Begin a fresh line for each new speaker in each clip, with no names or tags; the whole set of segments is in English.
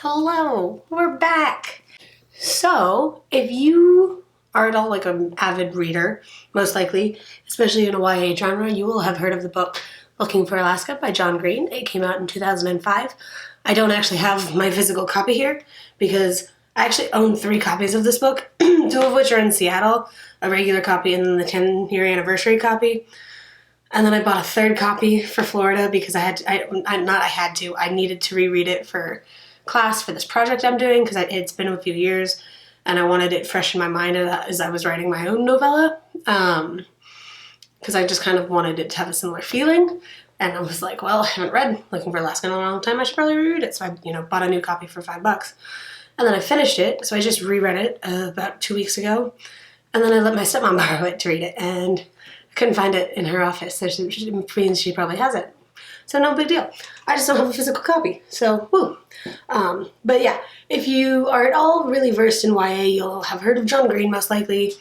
Hello, we're back. So, if you are at all like an avid reader, most likely, especially in a YA genre, you will have heard of the book Looking for Alaska by John Green. It came out in 2005. I don't actually have my physical copy here because I actually own 3 copies of this book, 2 of which are in Seattle, a regular copy and then the 10-year anniversary copy. And then I bought a 3rd copy for Florida because I needed to reread it for class for this project I'm doing because it's been a few years and I wanted it fresh in my mind as I was writing my own novella because I just kind of wanted it to have a similar feeling. And I was like, well, I haven't read Looking for Alaska in a long time. I should probably reread it. So I, bought a new copy for $5. And then I finished it. So I just reread it about 2 weeks ago. And then I let my stepmom borrow it to read it. And I couldn't find it in her office. So it means she probably has it. So no big deal. I just don't have a physical copy. So, woo. But yeah, if you are at all really versed in YA, you'll have heard of John Green, most likely.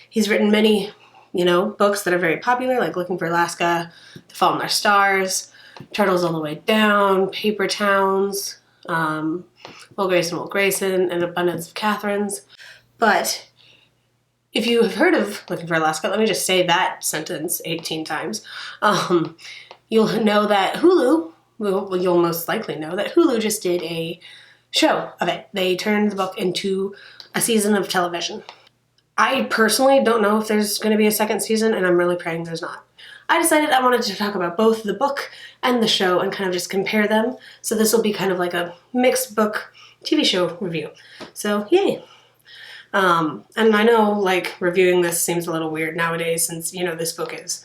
He's written many, books that are very popular, like Looking for Alaska, The Fault in Our Stars, Turtles All the Way Down, Paper Towns, Will Grayson, and Abundance of Catherines. But if you have heard of Looking for Alaska, let me just say that sentence 18 times. You'll know that Hulu, you'll most likely know that Hulu just did a show of it. They turned the book into a season of television. I personally don't know if there's going to be a 2nd season, and I'm really praying there's not. I decided I wanted to talk about both the book and the show and kind of just compare them. So this will be kind of like a mixed book TV show review. So yay. And I know reviewing this seems a little weird nowadays since, this book is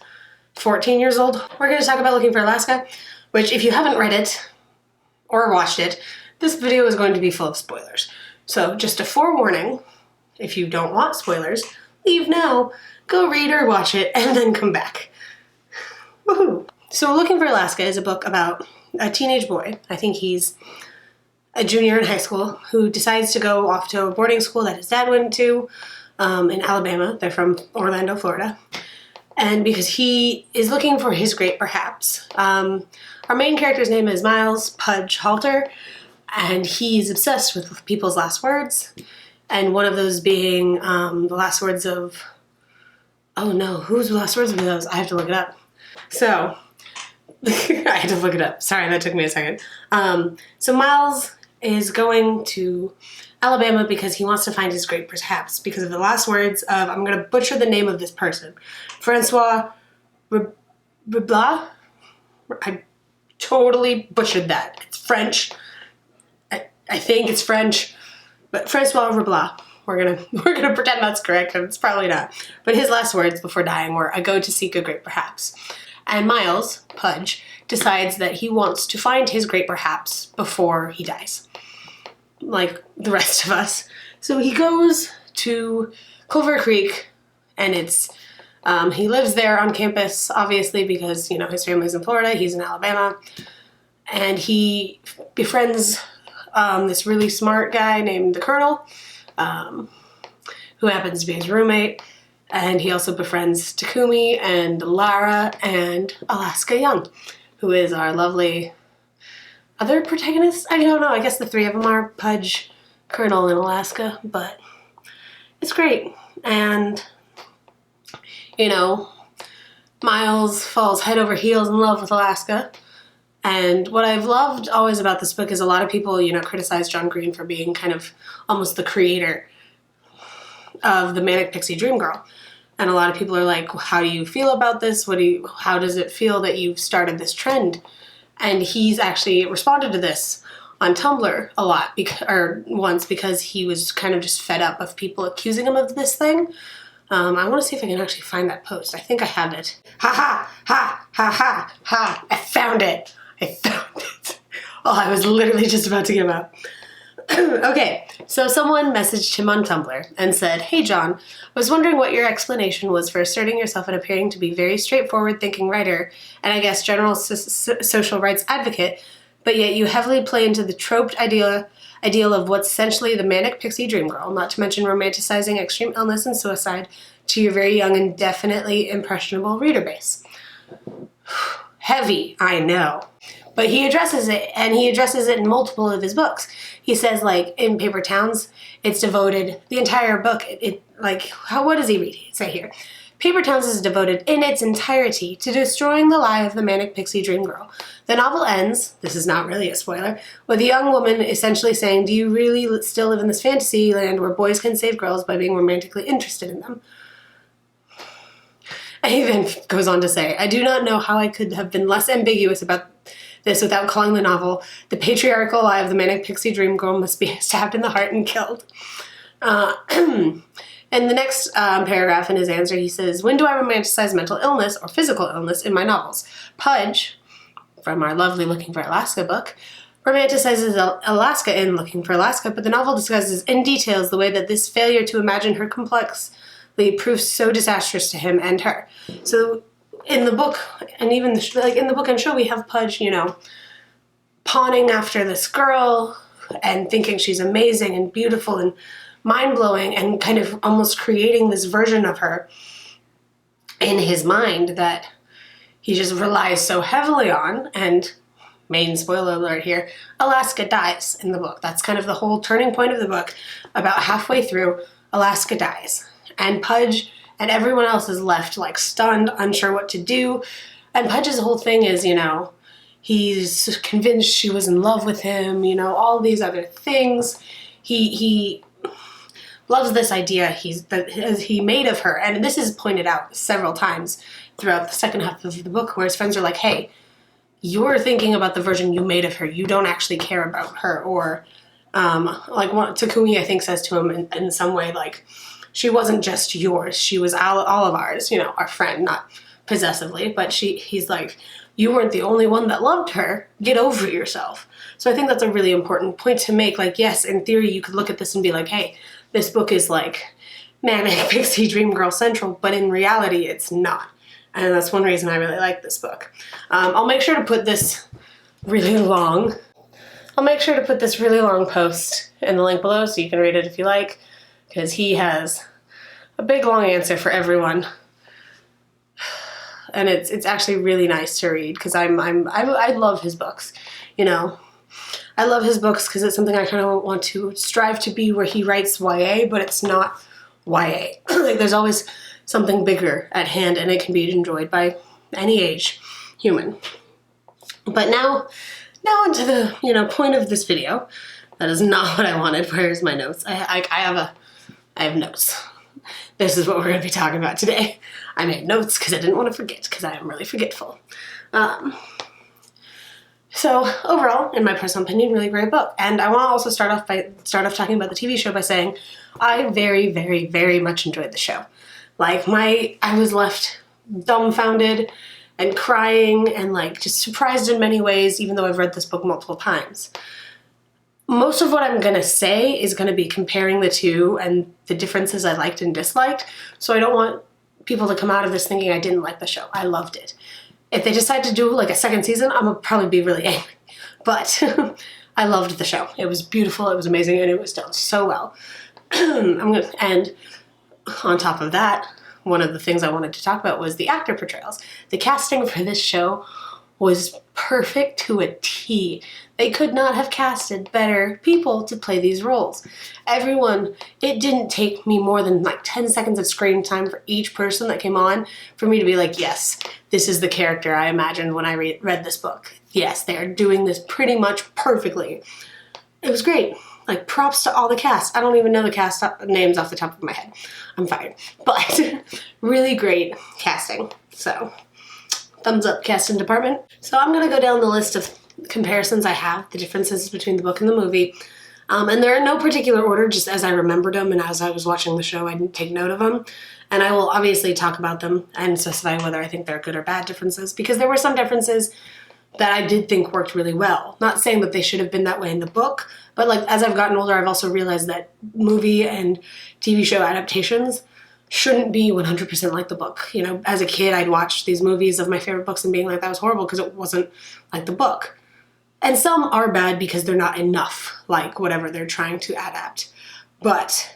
14 years old. We're going to talk about Looking for Alaska, which if you haven't read it or watched it, this video is going to be full of spoilers. So just a forewarning, if you don't want spoilers, leave now, go read or watch it, and then come back. Woohoo! So Looking for Alaska is a book about a teenage boy, I think he's a junior in high school, who decides to go off to a boarding school that his dad went to in Alabama. They're from Orlando, Florida. And because he is looking for his great perhaps. Our main character's name is Miles Pudge Halter, and he's obsessed with people's last words. And one of those being the last words of... Oh no, whose last words were those? I have to look it up. So, I had to look it up. Sorry, that took me a second. So Miles is going to Alabama because he wants to find his great perhaps because of the last words of, I'm going to butcher the name of this person, Francois Reblas. I totally butchered that. It's French. I think it's French, but Francois Reblas. We're gonna pretend that's correct, and it's probably not. But his last words before dying were, I go to seek a great perhaps. And Miles, Pudge, decides that he wants to find his great perhaps before he dies, like the rest of us. So he goes to Culver Creek, and he lives there on campus, obviously, because, his family's in Florida, he's in Alabama, and he befriends this really smart guy named the Colonel, who happens to be his roommate. And he also befriends Takumi and Lara and Alaska Young, who is our lovely other protagonist. I don't know, I guess the 3 of them are Pudge, Colonel, and Alaska, but it's great. And, Miles falls head over heels in love with Alaska. And what I've loved always about this book is a lot of people, criticize John Green for being kind of almost the creator of the Manic Pixie Dream Girl. And a lot of people are like, how do you feel about this? How does it feel that you've started this trend? And he's actually responded to this on Tumblr a lot, once, because he was kind of just fed up of people accusing him of this thing. I want to see if I can actually find that post. I think I have it. Ha ha, ha, ha, ha, ha. I found it. Oh, I was literally just about to give up. Okay, so someone messaged him on Tumblr and said, hey John, I was wondering what your explanation was for asserting yourself and appearing to be very straightforward thinking writer and I guess general social rights advocate, but yet you heavily play into the troped ideal of what's essentially the manic pixie dream girl, not to mention romanticizing extreme illness and suicide to your very young and definitely impressionable reader base. Heavy, I know. But he addresses it, and he addresses it in multiple of his books. He says, like, in Paper Towns, it's devoted, the entire book, what does he read? It's right here. Paper Towns is devoted in its entirety to destroying the lie of the manic pixie dream girl. The novel ends, this is not really a spoiler, with a young woman essentially saying, do you really still live in this fantasy land where boys can save girls by being romantically interested in them? And he then goes on to say, I do not know how I could have been less ambiguous about this without calling the novel, the patriarchal lie of the manic pixie dream girl must be stabbed in the heart and killed. And the next paragraph in his answer, he says, when do I romanticize mental illness or physical illness in my novels? Pudge, from our lovely Looking for Alaska book, romanticizes Alaska in Looking for Alaska, but the novel discusses in details the way that this failure to imagine her complexly proves so disastrous to him and her. So in the book, and even in the book and show, we have Pudge, pawning after this girl and thinking she's amazing and beautiful and mind-blowing, and kind of almost creating this version of her in his mind that he just relies so heavily on. And main spoiler alert here, Alaska dies in the book. That's kind of the whole turning point of the book. About halfway through, Alaska dies, and Pudge and everyone else is left like stunned, unsure what to do. And Pudge's whole thing is, he's convinced she was in love with him, all these other things. He loves this idea he made of her. And this is pointed out several times throughout the second half of the book, where his friends are like, hey, you're thinking about the version you made of her. You don't actually care about her. Or Takumi, I think, says to him in some way, like, she wasn't just yours. She was all of ours, our friend, not possessively. But he's like, you weren't the only one that loved her. Get over yourself. So I think that's a really important point to make. Like, yes, in theory, you could look at this and be like, hey, this book is like manic pixie dream girl central, but in reality, it's not. And that's one reason I really like this book. I'll make sure to put this really long post in the link below so you can read it if you like, because he has a big long answer for everyone. And it's actually really nice to read, because I love his books, I love his books because it's something I kind of want to strive to be, where he writes YA, but it's not YA. Like, there's always something bigger at hand, and it can be enjoyed by any age human. But now into the point of this video. That is not what I wanted. Where's my notes? I have notes. This is what we're going to be talking about today. I made notes because I didn't want to forget, because I am really forgetful. So overall, in my personal opinion, really great book. And I want to also start off talking about the TV show by saying I very, very, very much enjoyed the show. Like, I was left dumbfounded and crying and just surprised in many ways, even though I've read this book multiple times. Most of what I'm going to say is going to be comparing the two and the differences I liked and disliked. So I don't want people to come out of this thinking I didn't like the show. I loved it. If they decide to do a second season, I'm going to probably be really angry. But I loved the show. It was beautiful, it was amazing, and it was done so well. And on top of that, one of the things I wanted to talk about was the actor portrayals. The casting for this show was perfect to a T. They could not have casted better people to play these roles. Everyone, it didn't take me more than 10 seconds of screen time for each person that came on for me to be like, yes, this is the character I imagined when I read this book. Yes, they are doing this pretty much perfectly. It was great. Props to all the cast. I don't even know the cast names off the top of my head. I'm fired. But really great casting. So thumbs up, casting department. So I'm going to go down the list of comparisons I have, the differences between the book and the movie. And they're in no particular order, just as I remembered them, and as I was watching the show, I didn't take note of them. And I will obviously talk about them and specify whether I think they're good or bad differences, because there were some differences that I did think worked really well. Not saying that they should have been that way in the book, but as I've gotten older, I've also realized that movie and TV show adaptations shouldn't be 100% like the book. As a kid, I'd watch these movies of my favorite books and being like, that was horrible because it wasn't like the book. And some are bad because they're not enough like whatever they're trying to adapt. But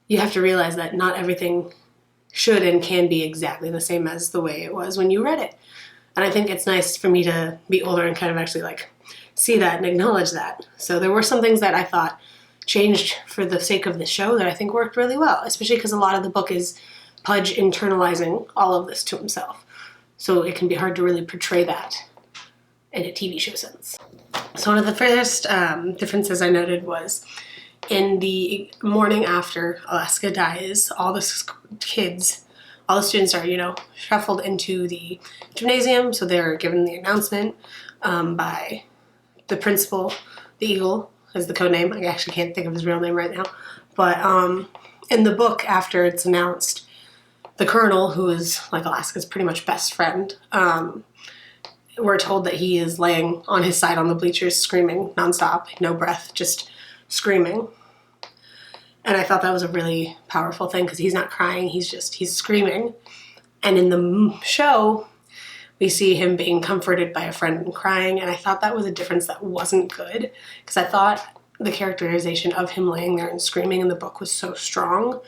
you have to realize that not everything should and can be exactly the same as the way it was when you read it. And I think it's nice for me to be older and kind of actually like see that and acknowledge that. So there were some things that I thought changed for the sake of the show that I think worked really well, especially because a lot of the book is Pudge internalizing all of this to himself. So it can be hard to really portray that in a TV show sense. So one of the first differences I noted was in the morning after Alaska dies, all the kids, all the students are, shuffled into the gymnasium. So they're given the announcement by the principal, the Eagle is the code name. I actually can't think of his real name right now. But in the book, after it's announced, the Colonel, who is like Alaska's pretty much best friend, we're told that he is laying on his side on the bleachers screaming nonstop, no breath, just screaming. And I thought that was a really powerful thing because he's not crying, he's screaming. And in the show, we see him being comforted by a friend and crying, and I thought that was a difference that wasn't good because I thought the characterization of him laying there and screaming in the book was so strong,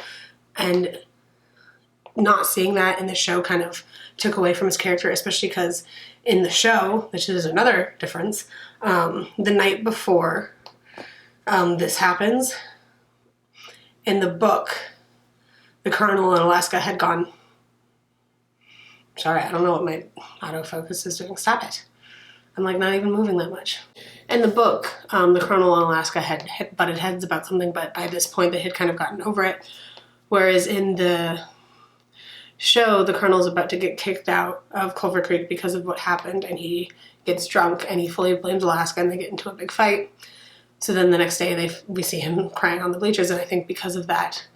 and not seeing that in the show kind of took away from his character, especially because in the show, which is another difference, the night before this happens, in the book, the Colonel and Alaska had gone... Sorry, I don't know what my autofocus is doing. Stop it. I'm like not even moving that much. In the book, the Colonel and Alaska had butted heads about something, but by this point they had kind of gotten over it. Whereas in the show, the Colonel's about to get kicked out of Culver Creek because of what happened, and he gets drunk and he fully blames Alaska and they get into a big fight. So then the next day we see him crying on the bleachers, and I think because of that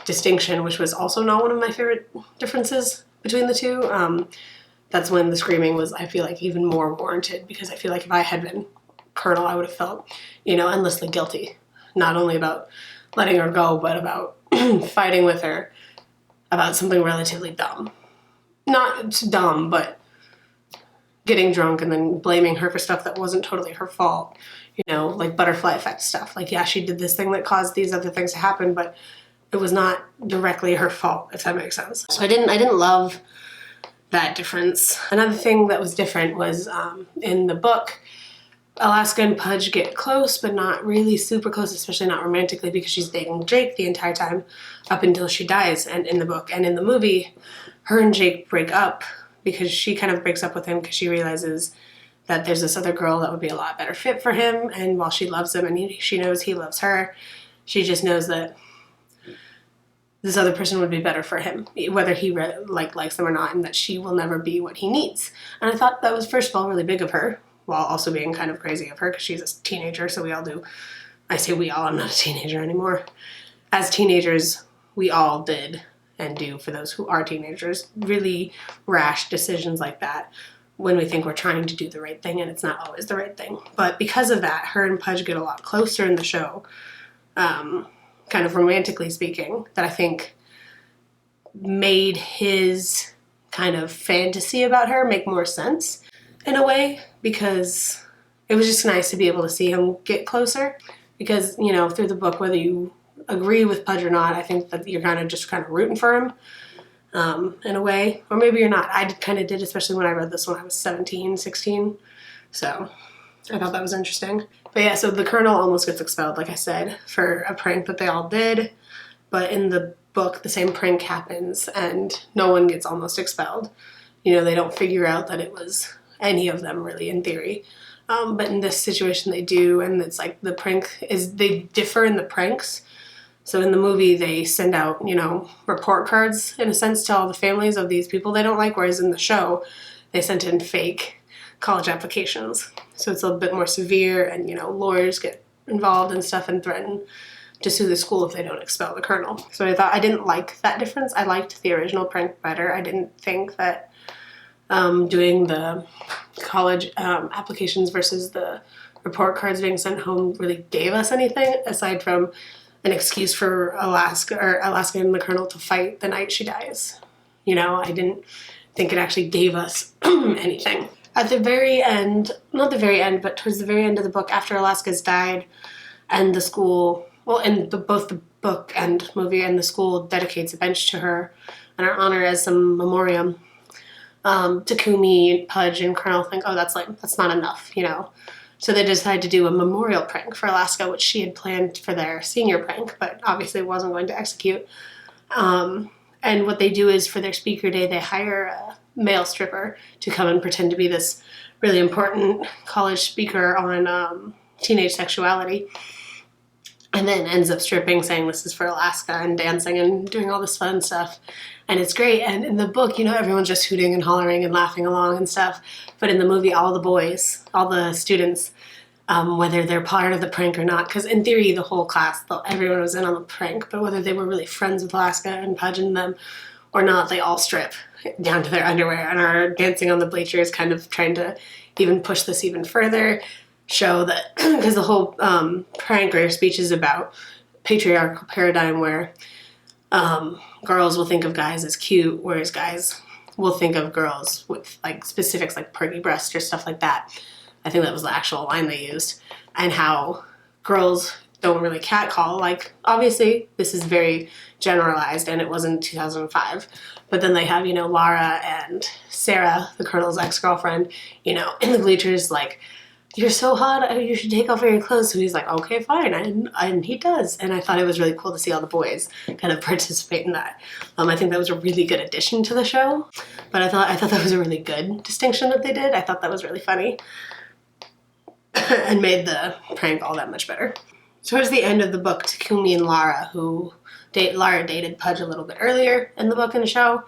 distinction, which was also not one of my favorite differences between the two, that's when the screaming was, I feel like, even more warranted, because I feel like if I had been Colonel, I would have felt, endlessly guilty, not only about letting her go, but about fighting with her about something relatively dumb. Not dumb, but getting drunk and then blaming her for stuff that wasn't totally her fault, like butterfly effect stuff. Like, yeah, she did this thing that caused these other things to happen, but it was not directly her fault, if that makes sense. So I didn't love that difference. Another thing that was different was in the book, Alaska and Pudge get close, but not really super close, especially not romantically, because she's dating Jake the entire time up until she dies. And in the book and in the movie, her and Jake break up because she kind of breaks up with him because she realizes that there's this other girl that would be a lot better fit for him. And while she loves him and she knows he loves her, she just knows that this other person would be better for him, whether he likes them or not, and that she will never be what he needs. And I thought that was, first of all, really big of her, while also being kind of crazy of her, because she's a teenager, so we all do. I say we all, I'm not a teenager anymore. As teenagers, we all did and do, for those who are teenagers, really rash decisions like that when we think we're trying to do the right thing, and it's not always the right thing. But because of that, her and Pudge get a lot closer in the show, kind of romantically speaking, that I think made his kind of fantasy about her make more sense in a way, because it was just nice to be able to see him get closer, because, through the book, whether you agree with Pudge or not, I think that you're kind of rooting for him in a way, or maybe you're not. I kind of did, especially when I read this when I was 17, 16, so I thought that was interesting. But yeah, so the Colonel almost gets expelled, like I said, for a prank that they all did. But in the book, the same prank happens and no one gets almost expelled. They don't figure out that it was any of them, really, in theory. But in this situation they do, and it's like the prank is, they differ in the pranks. So in the movie they send out, report cards, in a sense, to all the families of these people they don't like, whereas in the show they sent in fake college applications. So it's a bit more severe, and lawyers get involved and stuff and threaten to sue the school if they don't expel the Colonel. So I didn't like that difference. I liked the original prank better. I didn't think that doing the college applications versus the report cards being sent home really gave us anything aside from an excuse for Alaska and the Colonel to fight the night she dies. I didn't think it actually gave us anything. At the very end, not the very end, but towards the very end of the book, after Alaska's died and the school, both the book and movie, and the school dedicates a bench to her in her honor as some memoriam, Takumi, Pudge, and Colonel think, oh, that's not enough, you know. So they decided to do a memorial prank for Alaska, which she had planned for their senior prank, but obviously wasn't going to execute. And what they do is for their speaker day, they hire a male stripper to come and pretend to be this really important college speaker on teenage sexuality. And then ends up stripping, saying this is for Alaska, and dancing and doing all this fun stuff. And it's great. And in the book, you know, everyone's just hooting and hollering and laughing along and stuff. But in the movie, all the boys, all the students, whether they're part of the prank or not, because in theory, the whole class, everyone was in on the prank, but whether they were really friends with Alaska and Pudge and them or not, they all strip down to their underwear and are dancing on the bleachers, kind of trying to even push this even further. Show that, because the whole prank or speech is about patriarchal paradigm where girls will think of guys as cute, whereas guys will think of girls with like specifics like perky breasts or stuff like that. I think that was the actual line they used. And how girls don't really catcall. Like, obviously, this is very generalized, and it wasn't 2005. But then they have, you know, Lara and Sarah, the Colonel's ex-girlfriend, you know, in the bleachers, like, you're so hot, you should take off all your clothes. So he's like, okay, fine, and he does. And I thought it was really cool to see all the boys kind of participate in that. I think that was a really good addition to the show, but I thought that was a really good distinction that they did. I thought that was really funny and made the prank all that much better. Towards the end of the book, Takumi and Lara, Lara dated Pudge a little bit earlier in the book and the show,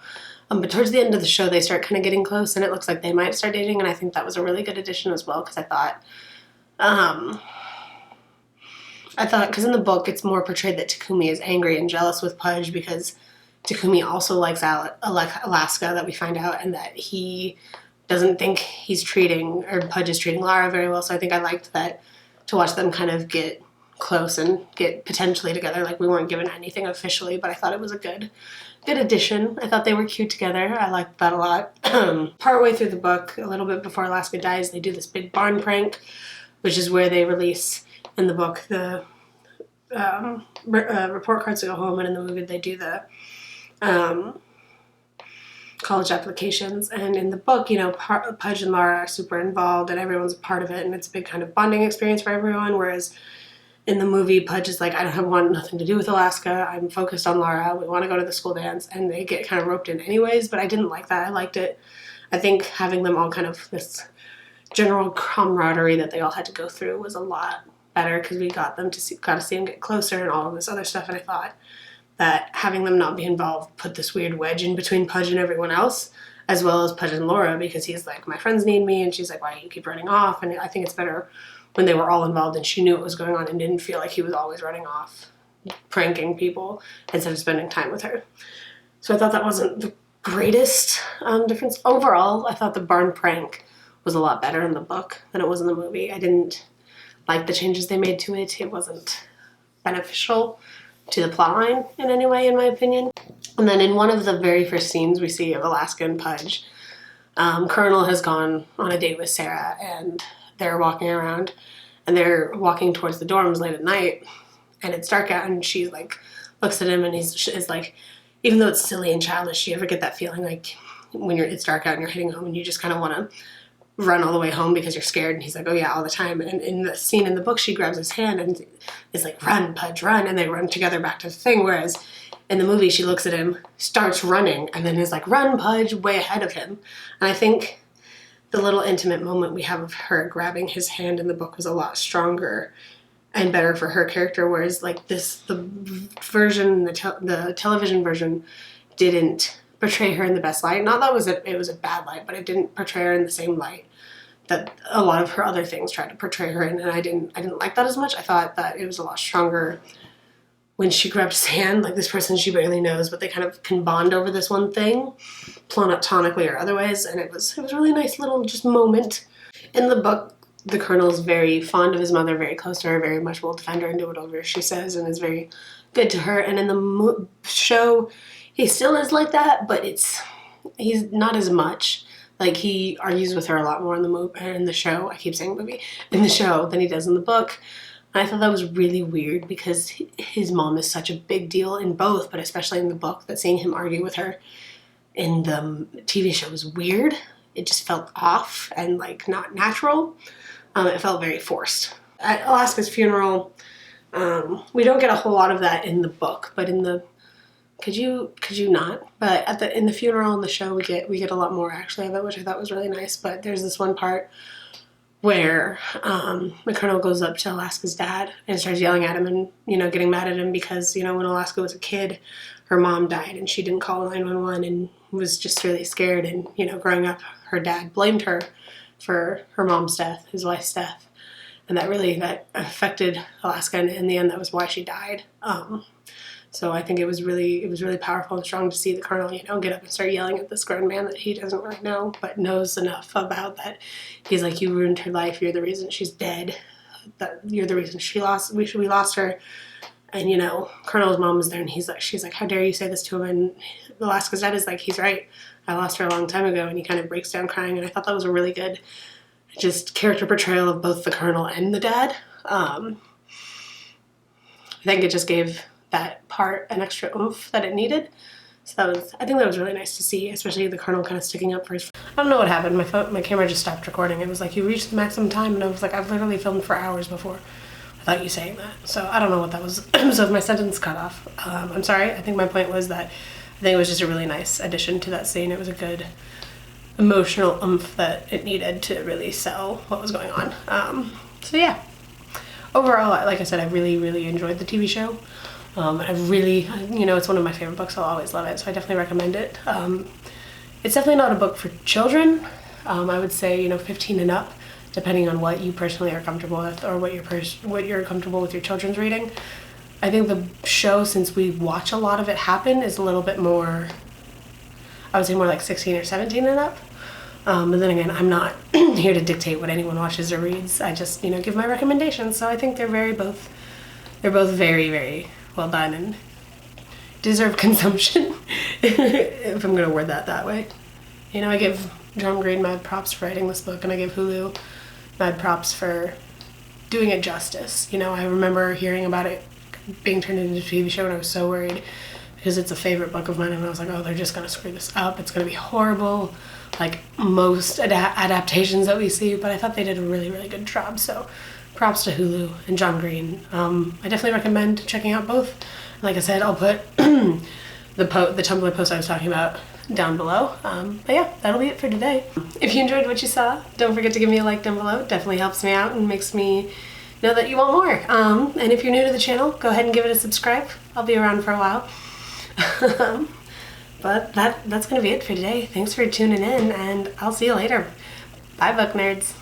but towards the end of the show, they start kind of getting close, and it looks like they might start dating, and I think that was a really good addition as well, because I thought, because in the book, it's more portrayed that Takumi is angry and jealous with Pudge because Takumi also likes Alaska, that we find out, and that he doesn't think Pudge is treating Lara very well, so I think I liked that, to watch them kind of get close and get potentially together. Like, we weren't given anything officially, but I thought it was a good addition. I thought they were cute together. I liked that a lot. Partway through the book, a little bit before Alaska dies, they do this big barn prank, which is where they release, in the book, the report cards to go home, and in the movie they do the college applications. And in the book, you know, Pudge and Lara are super involved, and everyone's a part of it, and it's a big kind of bonding experience for everyone, whereas in the movie, Pudge is like, I want nothing to do with Alaska. I'm focused on Lara. We want to go to the school dance. And they get kind of roped in anyways, but I didn't like that. I liked it. I think having them all kind of this general camaraderie that they all had to go through was a lot better, because we got to see them get closer and all of this other stuff. And I thought that having them not be involved put this weird wedge in between Pudge and everyone else, as well as Pudge and Laura, because he's like, my friends need me. And she's like, why do you keep running off? And I think it's better when they were all involved and she knew what was going on and didn't feel like he was always running off, pranking people instead of spending time with her. So I thought that wasn't the greatest difference. Overall, I thought the barn prank was a lot better in the book than it was in the movie. I didn't like the changes they made to it. It wasn't beneficial to the plotline in any way, in my opinion. And then in one of the very first scenes we see of Alaska and Pudge, Colonel has gone on a date with Sarah, and they're walking around, and they're walking towards the dorms late at night, and it's dark out, and she like looks at him, and he's like, even though it's silly and childish, you ever get that feeling like when it's dark out and you're heading home and you just kind of want to run all the way home because you're scared? And he's like, oh yeah, all the time. And in the scene in the book, she grabs his hand and is like, run, Pudge, run, and they run together back to the thing, whereas in the movie, she looks at him, starts running, and then is like, run, Pudge, way ahead of him. And I think the little intimate moment we have of her grabbing his hand in the book was a lot stronger and better for her character, whereas like the version, the television version didn't portray her in the best light. Not that it was a bad light, but it didn't portray her in the same light that a lot of her other things tried to portray her in, and I didn't like that as much. I thought that it was a lot stronger when she grabbed his hand, like this person she barely knows, but they kind of can bond over this one thing, platonically or otherwise, and it was a really nice little just moment. In the book, the Colonel is very fond of his mother, very close to her, very much will defend her and do whatever she says, and is very good to her. And in the show, he still is like that, but he's not as much. Like, he argues with her a lot more in the show. I keep saying movie. In the show than he does in the book. And I thought that was really weird because his mom is such a big deal in both, but especially in the book, that seeing him argue with her in the TV show was weird. It just felt off and like not natural. It felt very forced. At Alaska's funeral, we don't get a whole lot of that in the book, but in the could you not? But in the funeral in the show we get a lot more actually of it, which I thought was really nice. But there's this one part where the colonel goes up to Alaska's dad and starts yelling at him and, you know, getting mad at him because, you know, when Alaska was a kid, her mom died and she didn't call 911 and was just really scared. And, you know, growing up, her dad blamed her for her mom's death, his wife's death. And that affected Alaska, and in the end, that was why she died. So I think it was really powerful and strong to see the colonel, you know, get up and start yelling at this grown man that he doesn't really know, but knows enough about that. He's like, you ruined her life. You're the reason she's dead. That you're the reason we lost her. And, you know, Colonel's mom was there, and she's like, how dare you say this to him? And Alaska's dad is like, he's right. I lost her a long time ago. And he kind of breaks down crying. And I thought that was a really good just character portrayal of both the colonel and the dad. I think it just gave that part an extra oomph that it needed. So I think that was really nice to see, especially the colonel kind of sticking up for his. I don't know what happened. My camera just stopped recording. It was like, you reached the maximum time, and I was like, I've literally filmed for hours before without you saying that. So I don't know what that was. So if my sentence cut off, I'm sorry. I think my point was that I think it was just a really nice addition to that scene. It was a good emotional oomph that it needed to really sell what was going on. So yeah, overall, like I said, I really enjoyed the TV show. I really, you know, it's one of my favorite books. I'll always love it, so I definitely recommend it. It's definitely not a book for children. I would say, you know, 15 and up, depending on what you personally are comfortable with or what you're comfortable with your children's reading. I think the show, since we watch a lot of it happen, is a little bit more, I would say more like 16 or 17 and up. But then again, I'm not here to dictate what anyone watches or reads. I just, you know, give my recommendations. So I think they're both very well done and deserve consumption, if I'm going to word that way. You know, I give John Green mad props for writing this book, and I give Hulu mad props for doing it justice. You know, I remember hearing about it being turned into a TV show, and I was so worried because it's a favorite book of mine, and I was like, oh, they're just going to screw this up. It's going to be horrible, like most adaptations that we see, but I thought they did a really good job. So props to Hulu and John Green. I definitely recommend checking out both. Like I said, I'll put the Tumblr post I was talking about down below. But yeah, that'll be it for today. If you enjoyed what you saw, don't forget to give me a like down below. It definitely helps me out and makes me know that you want more. And if you're new to the channel, go ahead and give it a subscribe. I'll be around for a while. But that's gonna be it for today. Thanks for tuning in, and I'll see you later. Bye, book nerds.